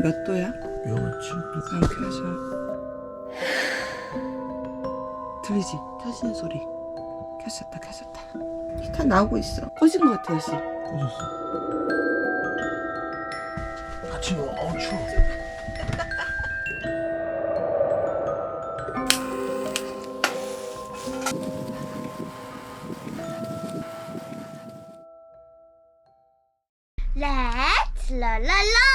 몇 도야? 영하 7도. 켜져. 들리지? 터지는 소리. 켰었다. 히터 나오고 있어. 꺼진 것 같아, 다시. 꺼졌어. 같이 넣어. 추워. Let's la la la.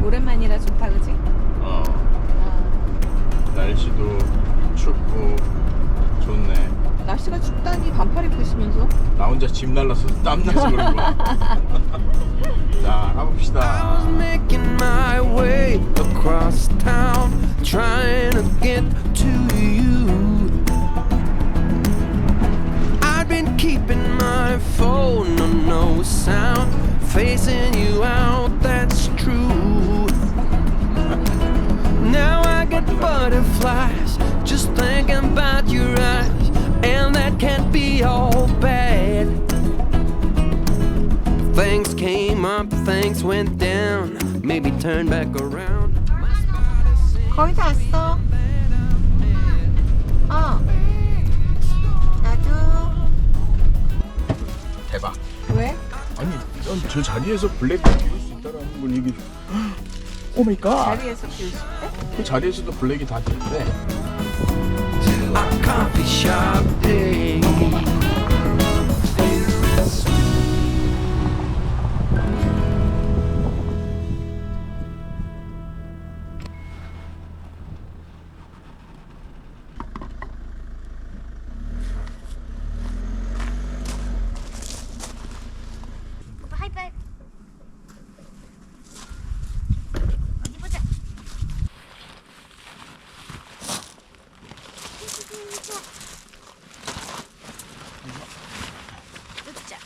오랜만이라 좋다, 그지? 날씨도 춥고 좋네. 날씨가 춥다니 반팔 입고 있으면서. 나 혼자 집 날라서 땀나서 그런 거야. 자, 가봅시다. I was making my way across town, trying to get to you. I've been keeping my phone on no sound, facing you out, that's true. Now I get butterflies just thinking about your eyes, and that can't be all bad. Things came up, things went down, maybe turn back around. 거의 다 왔어. 나도. 대박. 왜? 아니, 난 저 자리에서 블랙을 피울 수 있다라는 걸 얘기. 오 마이 갓. 자리에서 피우실 때? 그 자리에서도 블랙이 다 됐대. A coffee shop day. 하이파이브. 어디 보자. 자.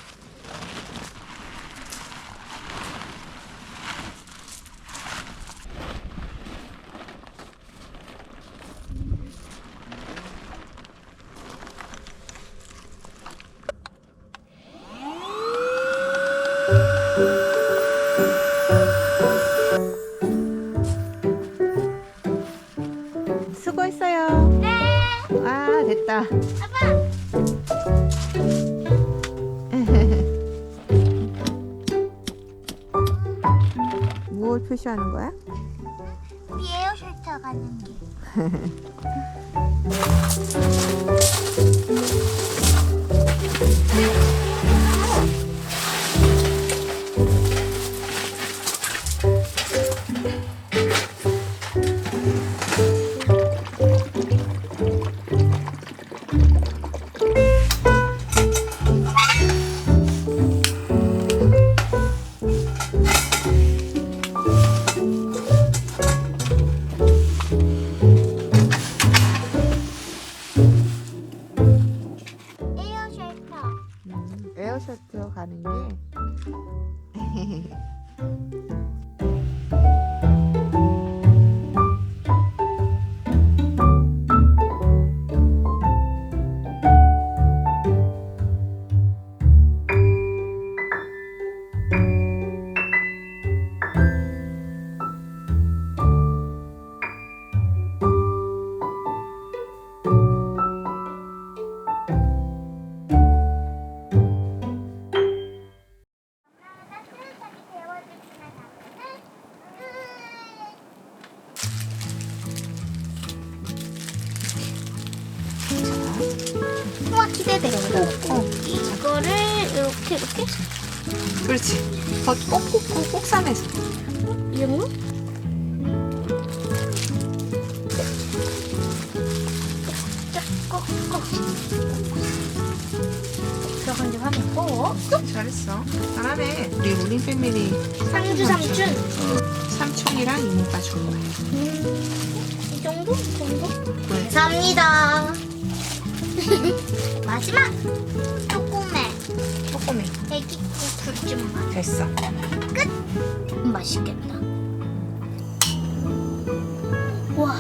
수고했어요. 네. 아, 됐다. 아빠. 무엇 표시하는 거야? 우리 에어쉘터 가는 길. 에어쉘터. 에어셔츠 가는 게. 우와 기대돼. 이거를 이렇게 그렇지. 더 꼭꼭꼭 싸매서. 이런 거? 꼭꼭 들어간 지 화면 꼭. 잘했어. 잘하네. 우리 우린 패밀리 상주 삼촌. 삼촌이랑 이모가 준 거야. 이 정도? 이 정도? 왜? 감사합니다. 마지막 쪼꼬매 조금해. 애기 굴좀만 됐어. 맛있겠다. 와.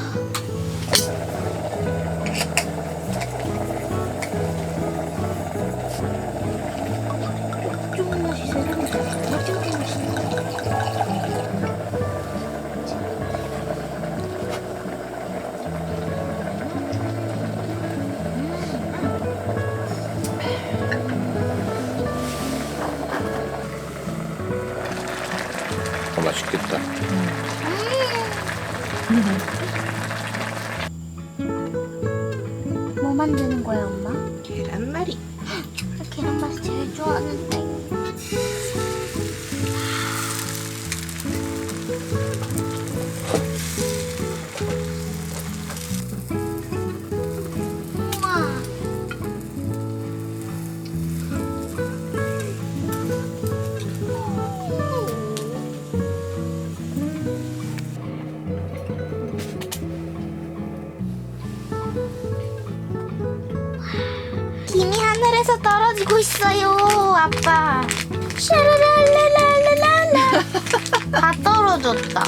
맛있겠다. 뭐 만드는 거야, 엄마? 계란말이. 나 계란말이 제일 좋아하는데. 우와. 김이 하늘에서 떨어지고 있어요, 아빠. 샤라랄랄랄랄라. 다 떨어졌다.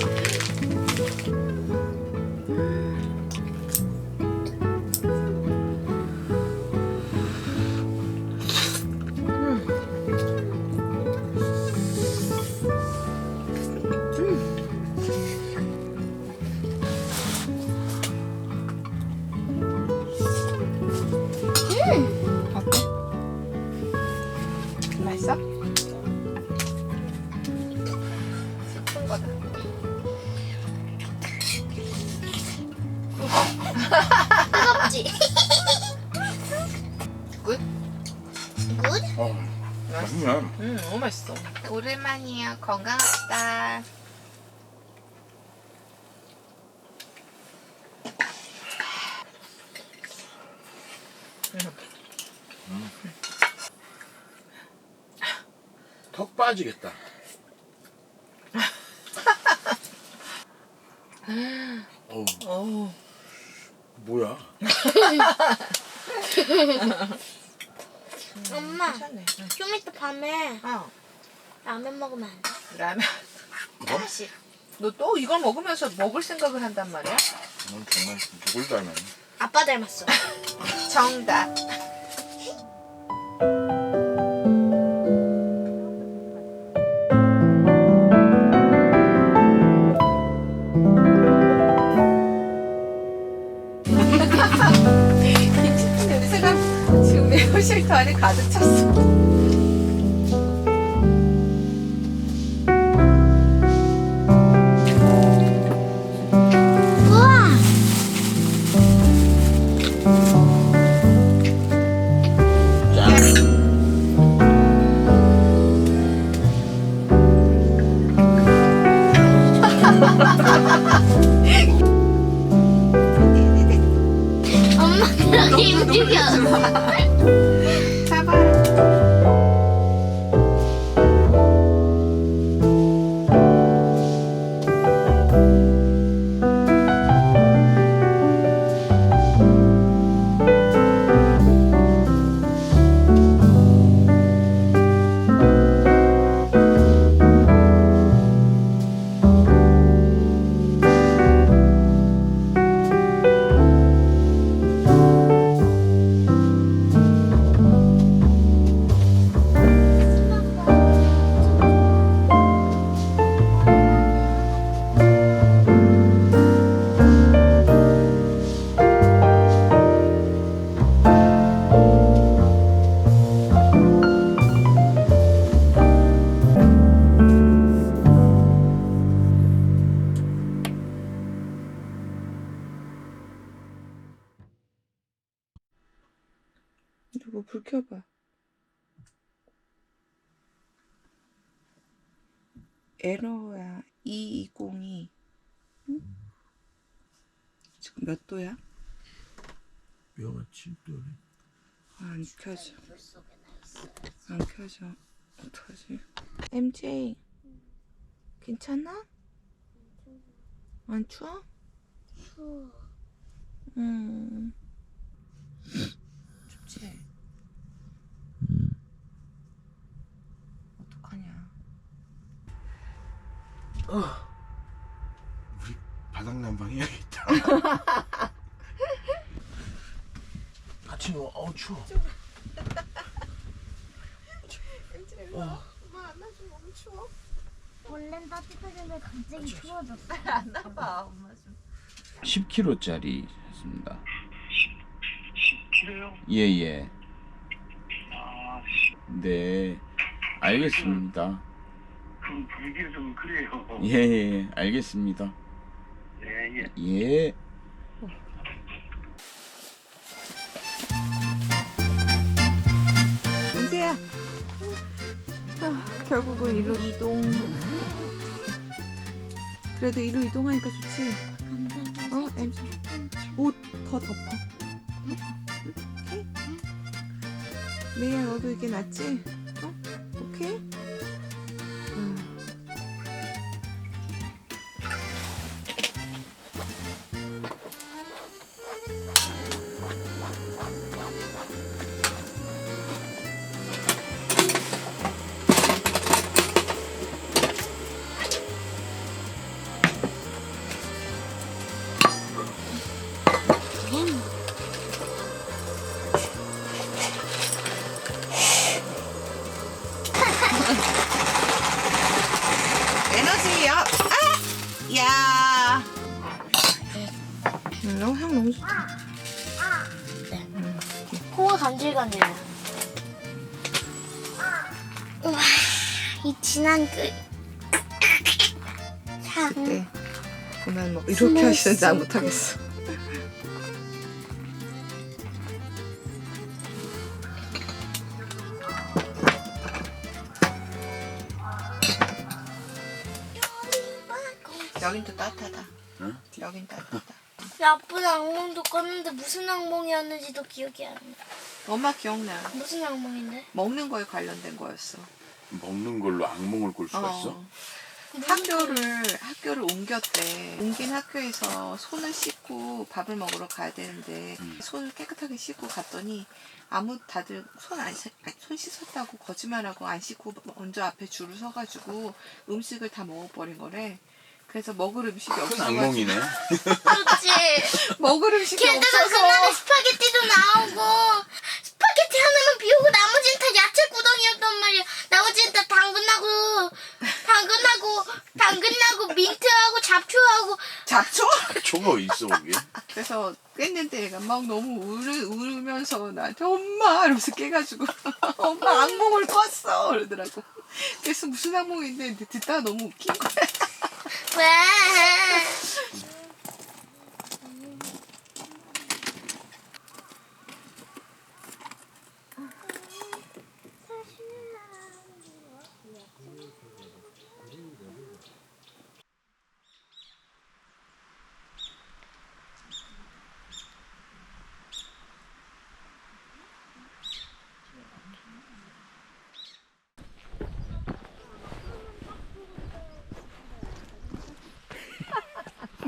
어때? 맛있어? 슬픈 거다. 뜨겁지? 굿? 굿? 맛있네. 너무 맛있어. 오랜만이야. 건강합시다. 턱 빠지겠다. 어우, 어우. 뭐야? 엄마, 괜찮네. 좀 이따 밤에 라면 먹으면 안 돼? 라면. 뭐? 다시. 너 또 이걸 먹으면서 먹을 생각을 한단 말이야? 넌 정말 누굴 닮았니? 아빠 닮았어. 정답. 김치찜 냄새가 지금 매우실 안에 가득 찼어. 우와! 엄마 그렇게 움직여. 잡아. 누구 불 켜봐. 에러야 2202. 응? 지금 몇 도야? 뼈가 7도래. 안 켜져. 안 켜져. 어떡하지? MJ 괜찮아? 안 추워? 추워. 춥지? 어떡하냐? 우리 바닥 난방 해야겠다. 같이 누워. 어우 추워. 엄마 나 좀 너무 추워. 원래는 따뜻하길래 갑자기 추워졌어. 안 나봐 엄마 좀. 10kg짜리 했습니다. 10kg요? 예예. 아, 네. 알겠습니다. 불길 좀 그래요. 예, 알겠습니다. 예, 예. 예. 은재야. 결국은 이로 이동. 그래도 이로 이동하니까 좋지. 옷 더 덮어. 오케이? 메이야 너도 이게 낫지? 오케이? 에너지요. 아! 야. 향 너무 좋다. 코가 간질간질해. 우와, 이 진한 그 향. 네. 보면 뭐 이렇게 하시는지 난 못하겠어. 여긴 또 따뜻하다. 응? 여긴 따뜻하다. 나쁜 악몽도 꿨는데 무슨 악몽이었는지도 기억이 안 나. 엄마 기억나. 무슨 악몽인데? 먹는 거에 관련된 거였어. 먹는 걸로 악몽을 꿀 수가 있어? 학교를 옮겼대. 옮긴 학교에서 손을 씻고 밥을 먹으러 가야 되는데 손을 깨끗하게 씻고 갔더니 다들 손 씻었다고 거짓말하고 안 씻고 먼저 앞에 줄을 서가지고 음식을 다 먹어버린 거래. 그래서 먹을 음식이 큰 없어가지고 악몽이네. 그렇지. 먹을 음식이 게다가 없어서 그날에 스파게티도 나오고 스파게티 하나만 비우고 나머지는 다 야채 구덩이였단 말이야. 나머지는 다 당근하고 민트하고 잡초하고. 잡초? 초가 있어 거기. 그래서 깼는데 얘가 막 너무 울면서 나한테 엄마 이러면서 깨가지고 엄마 악몽을 꿨어 그러더라고. 그래서 무슨 악몽인데 듣다가 너무 웃긴 거야. 왜?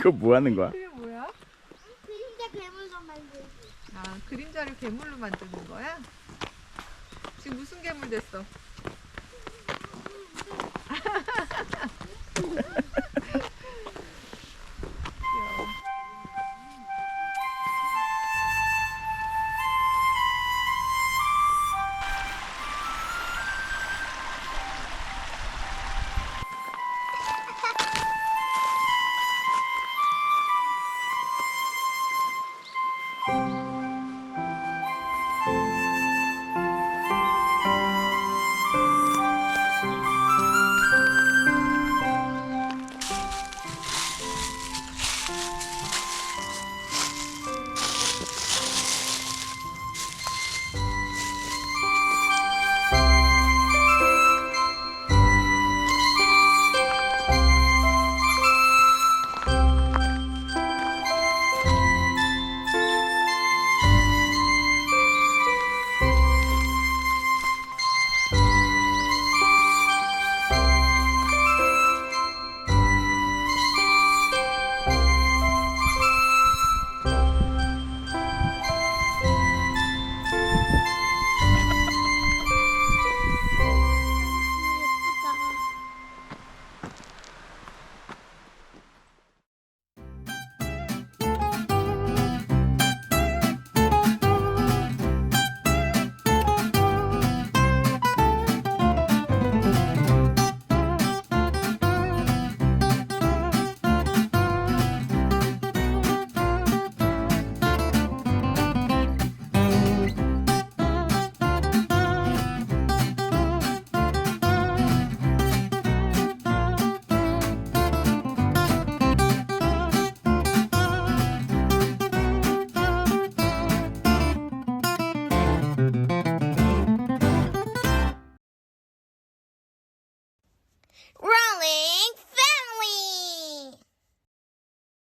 그거 뭐 하는 거야? 그게 뭐야? 그림자 괴물도 만들기. 아, 그림자를 괴물로 만드는 거야? 지금 무슨 괴물 됐어?